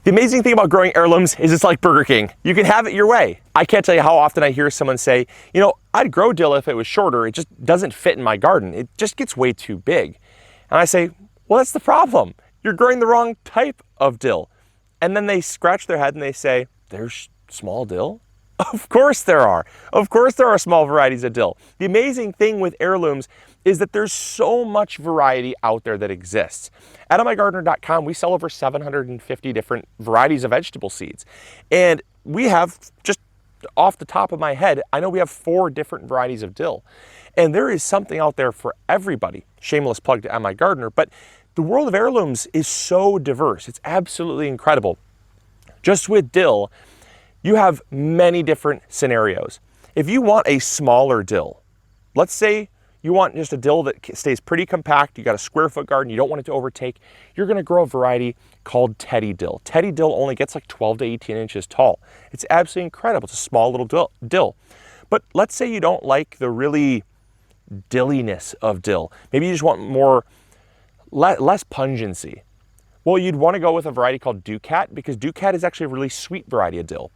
The amazing thing about growing heirlooms is it's like Burger King. You can have it your way. I can't tell you how often I hear someone say, you know, I'd grow dill if it was shorter. It just doesn't fit in my garden. It just gets way too big. And I say, well, that's the problem. You're growing the wrong type of dill. And then they scratch their head and they say, there's small dill? Of course there are. Of course there are small varieties of dill. The amazing thing with heirlooms is that there's so much variety out there that exists. At MIgardener.com, we sell over 750 different varieties of vegetable seeds. And we have, just off the top of my head, I know we have 4 different varieties of dill. And there is something out there for everybody. Shameless plug to MIgardener, but the world of heirlooms is so diverse. It's absolutely incredible. Just with dill, you have many different scenarios. If you want a smaller dill, let's say you want just a dill that stays pretty compact, you got a square foot garden, you don't want it to overtake, you're gonna grow a variety called teddy dill. Teddy dill only gets like 12 to 18 inches tall. It's absolutely incredible. It's a small little dill. But let's say you don't like the really dilliness of dill. Maybe you just want less pungency. Well, you'd wanna go with a variety called Ducat, because Ducat is actually a really sweet variety of dill.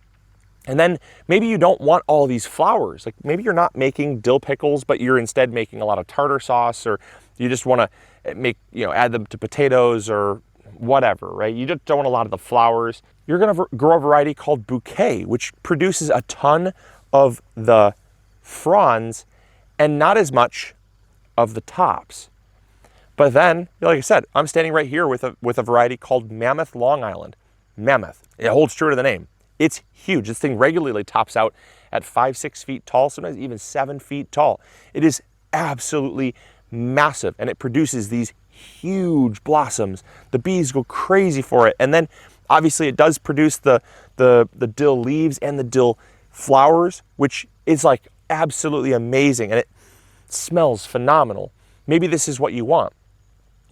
And then maybe you don't want all these flowers. Like maybe you're not making dill pickles, but you're instead making a lot of tartar sauce, or you just want to make, add them to potatoes or whatever, right? You just don't want a lot of the flowers. You're going to grow a variety called Bouquet, which produces a ton of the fronds and not as much of the tops. But then, like I said, I'm standing right here with a variety called Mammoth Long Island. Mammoth. It holds true to the name. It's huge. This thing regularly tops out at 5-6 feet tall, sometimes even 7 feet tall. It is absolutely massive, and it produces these huge blossoms. The bees go crazy for it. And then obviously it does produce the dill leaves and the dill flowers, which is like absolutely amazing, and it smells phenomenal. Maybe this is what you want.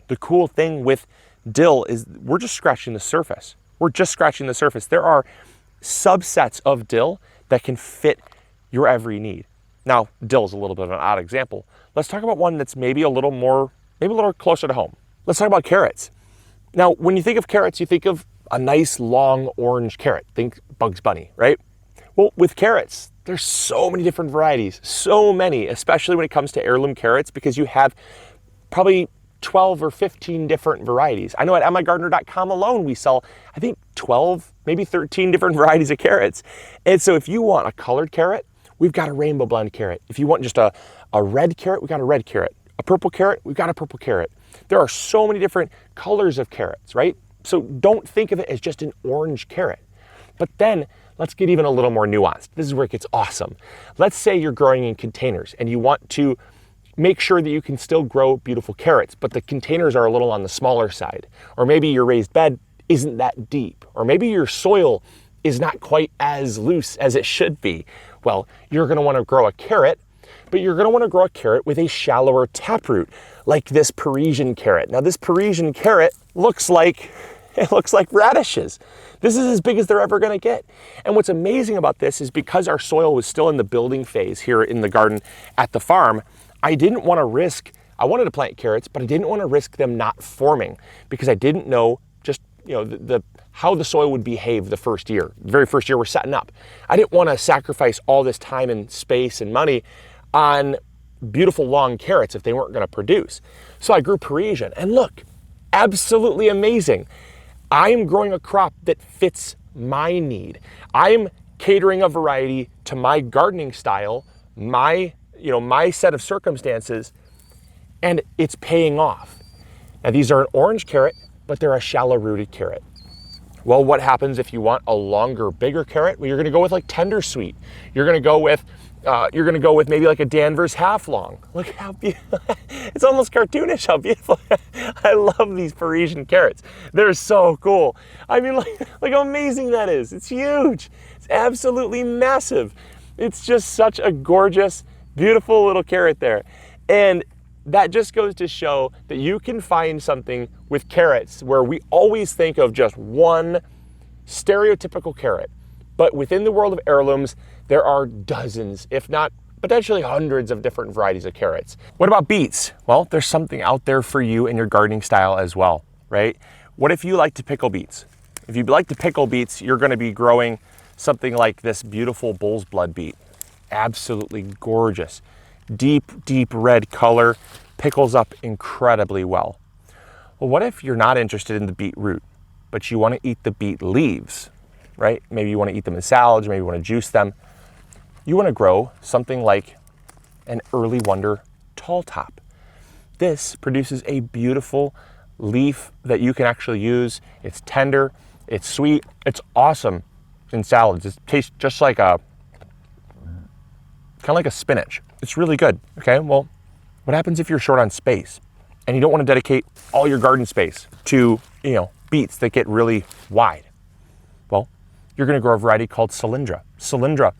The cool thing with dill is we're just scratching the surface. We're just scratching the surface. There are subsets of dill that can fit your every need. Now, dill is a little bit of an odd example. Let's talk about one that's maybe a little closer to home. Let's talk about carrots. Now, when you think of carrots, you think of a nice long orange carrot. Think Bugs Bunny, right? Well, with carrots, there's so many different varieties, so many, especially when it comes to heirloom carrots, because you have probably 12 or 15 different varieties. I know at MIgardener.com alone, we sell, I think 12, maybe 13 different varieties of carrots. And so if you want a colored carrot, we've got a rainbow blend carrot. If you want just a red carrot, we've got a red carrot. A purple carrot, we've got a purple carrot. There are so many different colors of carrots, right? So don't think of it as just an orange carrot. But then let's get even a little more nuanced. This is where it gets awesome. Let's say you're growing in containers and you want to make sure that you can still grow beautiful carrots, but the containers are a little on the smaller side. Or maybe your raised bed isn't that deep. Or maybe your soil is not quite as loose as it should be. Well, you're gonna wanna grow a carrot, but you're gonna wanna grow a carrot with a shallower taproot, like this Parisian carrot. Now this Parisian carrot looks like radishes. This is as big as they're ever gonna get. And what's amazing about this is because our soil was still in the building phase here in the garden at the farm, I wanted to plant carrots, but I didn't want to risk them not forming because I didn't know just, how the soil would behave the first year. The very first year we're setting up. I didn't want to sacrifice all this time and space and money on beautiful long carrots if they weren't going to produce. So I grew Parisian, and look, absolutely amazing. I'm growing a crop that fits my need. I'm catering a variety to my gardening style, my set of circumstances, and it's paying off. Now these are an orange carrot, but they're a shallow rooted carrot. Well, what happens if you want a longer, bigger carrot? Well, you're gonna go with like tender sweet. You're gonna go with maybe like a Danvers half long. Look how beautiful, it's almost cartoonish how beautiful. I love these Parisian carrots. They're so cool. I mean, like how amazing that is. It's huge. It's absolutely massive. It's just such a gorgeous, beautiful little carrot there. And that just goes to show that you can find something with carrots where we always think of just one stereotypical carrot. But within the world of heirlooms, there are dozens, if not potentially hundreds of different varieties of carrots. What about beets? Well, there's something out there for you in your gardening style as well, right? What if you like to pickle beets? If you like to pickle beets, you're gonna be growing something like this beautiful bull's blood beet. Absolutely gorgeous. Deep, deep red color, pickles up incredibly well. Well, what if you're not interested in the beet root, but you wanna eat the beet leaves, right? Maybe you wanna eat them in salads, maybe you wanna juice them. You wanna grow something like an early wonder tall top. This produces a beautiful leaf that you can actually use. It's tender, it's sweet, it's awesome in salads. It tastes just like kind of like a spinach. It's really good, okay? Well, what happens if you're short on space and you don't want to dedicate all your garden space to, beets that get really wide? Well, you're gonna grow a variety called Cylindra. Cylindra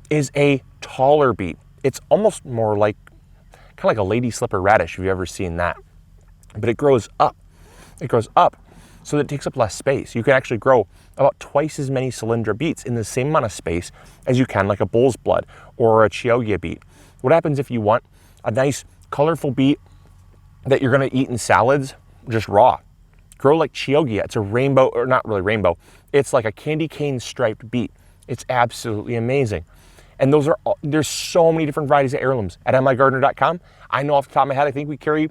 is a taller beet. It's almost more like, kind of like a lady slipper radish, if you've ever seen that. But it grows up. It grows up so that it takes up less space. You can actually grow about twice as many Cylindra beets in the same amount of space as you can like a bull's blood or a Chioggia beet. What happens if you want a nice colorful beet that you're gonna eat in salads just raw? Grow like Chioggia. It's a rainbow, or not really rainbow, it's like a candy cane striped beet. It's absolutely amazing. And there's so many different varieties of heirlooms. At MIgardener.com, I know off the top of my head, I think we carry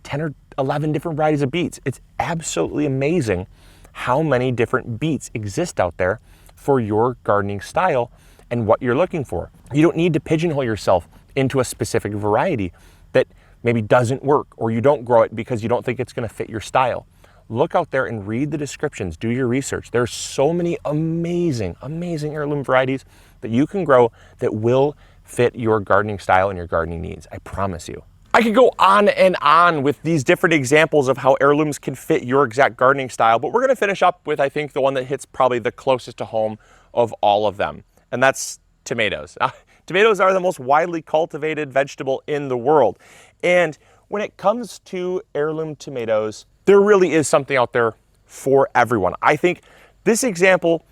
10 or 11 different varieties of beets. It's absolutely amazing how many different beets exist out there for your gardening style and what you're looking for. You don't need to pigeonhole yourself into a specific variety that maybe doesn't work, or you don't grow it because you don't think it's gonna fit your style. Look out there and read the descriptions, do your research. There's so many amazing, amazing heirloom varieties that you can grow that will fit your gardening style and your gardening needs, I promise you. I could go on and on with these different examples of how heirlooms can fit your exact gardening style, but we're gonna finish up with, I think, the one that hits probably the closest to home of all of them, and that's tomatoes. Tomatoes are the most widely cultivated vegetable in the world. And when it comes to heirloom tomatoes, there really is something out there for everyone. I think this example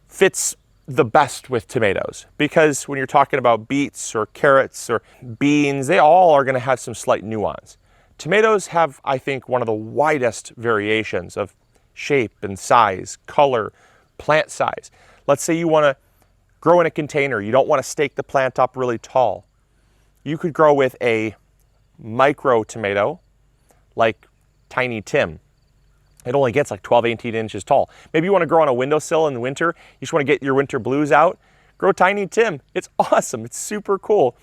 fits the best with tomatoes, because when you're talking about beets or carrots or beans, they all are gonna have some slight nuance. Tomatoes have, I think, one of the widest variations of shape and size, color, plant size. Let's say you wanna grow in a container, you don't wanna stake the plant up really tall. You could grow with a micro tomato, like Tiny Tim. It only gets like 12, 18 inches tall. Maybe you want to grow on a windowsill in the winter. You just want to get your winter blues out. Grow Tiny Tim. It's awesome. It's super cool.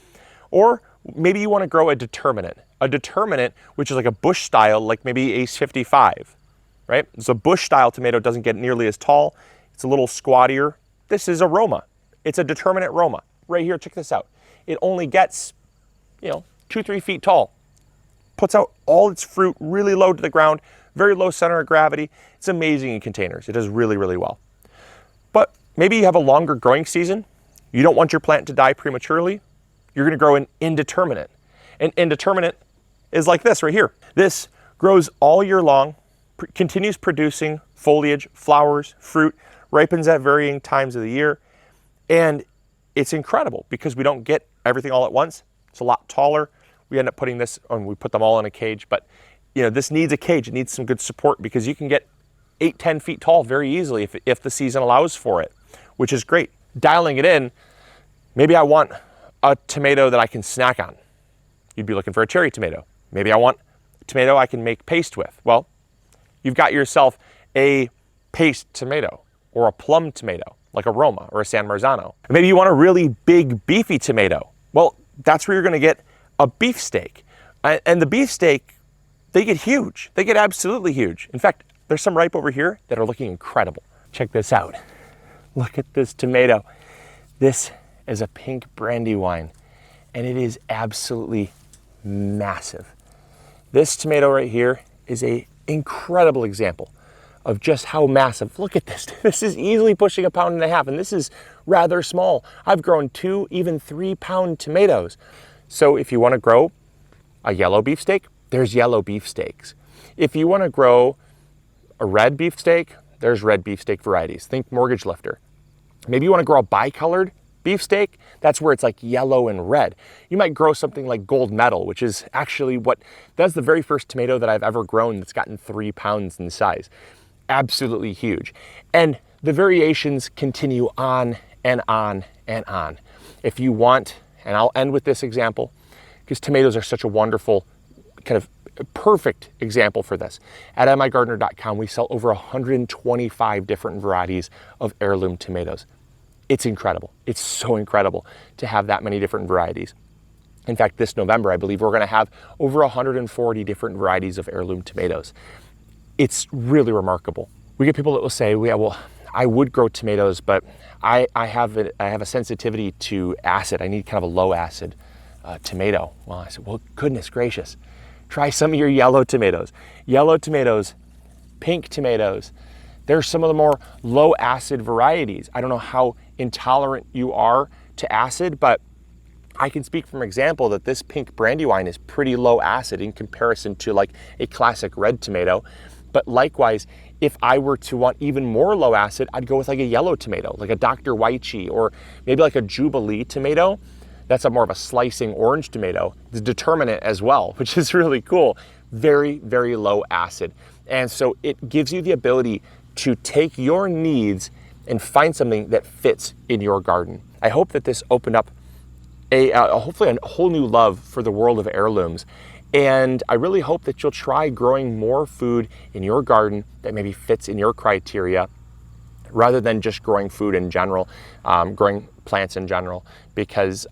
Or maybe you want to grow a determinate. A determinate, which is like a bush style, like maybe Ace 55, right? So bush style tomato doesn't get nearly as tall. It's a little squattier. This is a Roma. It's a determinate Roma. Right here, check this out. It only gets, 2-3 feet tall. Puts out all its fruit really low to the ground, very low center of gravity. It's amazing in containers. It does really, really well. But maybe you have a longer growing season. You don't want your plant to die prematurely. You're gonna grow an indeterminate. An indeterminate is like this right here. This grows all year long, continues producing foliage, flowers, fruit, ripens at varying times of the year. And it's incredible because we don't get everything all at once. It's a lot taller. We end up putting this, and we put them all in a cage, but this needs a cage. It needs some good support because you can get 8-10 feet tall very easily if the season allows for it, which is great. Dialing it in, maybe I want a tomato that I can snack on. You'd be looking for a cherry tomato. Maybe I want a tomato I can make paste with. Well, you've got yourself a paste tomato or a plum tomato, like a Roma or a San Marzano. Maybe you want a really big beefy tomato. Well, that's where you're gonna get a beefsteak. And the beefsteak, they get huge. They get absolutely huge. In fact, there's some ripe over here that are looking incredible. Check this out. Look at this tomato. This is a pink Brandywine, and it is absolutely massive. This tomato right here is an incredible example of just how massive. Look at this. This is easily pushing 1.5 pounds, and this is rather small. I've grown 2, even 3-pound tomatoes. So if you want to grow a yellow beefsteak, there's yellow beefsteaks. If you want to grow a red beefsteak, there's red beefsteak varieties. Think mortgage lifter. Maybe you want to grow a bicolored beefsteak. That's where it's like yellow and red. You might grow something like gold medal, which is actually that's the very first tomato that I've ever grown that's gotten 3 pounds in size. absolutely huge. And the variations continue on and on and on. If you want, and I'll end with this example, because tomatoes are such a wonderful, kind of perfect example for this. At MIgardener.com, we sell over 125 different varieties of heirloom tomatoes. It's incredible. It's so incredible to have that many different varieties. In fact, this November, I believe we're going to have over 140 different varieties of heirloom tomatoes. It's really remarkable. We get people that will say, yeah, well, I would grow tomatoes, but I have a sensitivity to acid. I need kind of a low acid tomato. Well, I said, well, goodness gracious. Try some of your yellow tomatoes. Yellow tomatoes, pink tomatoes. They're some of the more low acid varieties. I don't know how intolerant you are to acid, but I can speak from example that this pink brandywine is pretty low acid in comparison to like a classic red tomato. But likewise, if I were to want even more low acid, I'd go with like a yellow tomato, like a Dr. Wychie, or maybe like a Jubilee tomato. That's a more of a slicing orange tomato. It's determinate as well, which is really cool. Very, very low acid. And so it gives you the ability to take your needs and find something that fits in your garden. I hope that this opened up hopefully a whole new love for the world of heirlooms. And I really hope that you'll try growing more food in your garden that maybe fits in your criteria, rather than just growing food in general, growing plants in general, because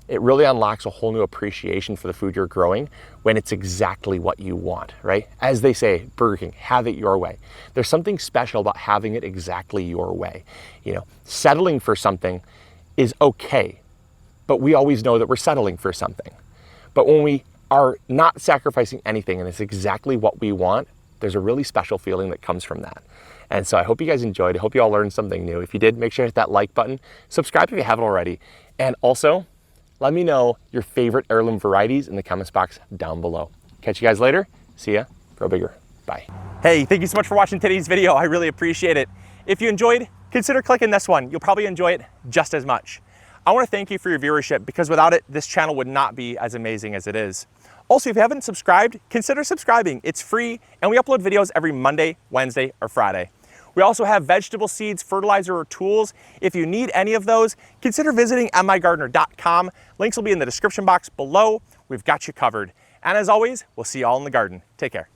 it really unlocks a whole new appreciation for the food you're growing when it's exactly what you want, right? As they say, Burger King, have it your way. There's something special about having it exactly your way. You know, settling for something is okay, but we always know that we're settling for something. But when we are not sacrificing anything and it's exactly what we want, there's a really special feeling that comes from that. And so I hope you guys enjoyed. I hope you all learned something new. If you did, make sure to hit that like button. Subscribe if you haven't already. And also, let me know your favorite heirloom varieties in the comments box down below. Catch you guys later. See ya. Grow bigger. Bye. Hey, thank you so much for watching today's video. I really appreciate it. If you enjoyed, consider clicking this one. You'll probably enjoy it just as much. I want to thank you for your viewership, because without it, this channel would not be as amazing as it is. Also, if you haven't subscribed, consider subscribing. It's free, and we upload videos every Monday, Wednesday, or Friday. We also have vegetable seeds, fertilizer, or tools. If you need any of those, consider visiting MIgardener.com. Links will be in the description box below. We've got you covered. And as always, we'll see you all in the garden. Take care.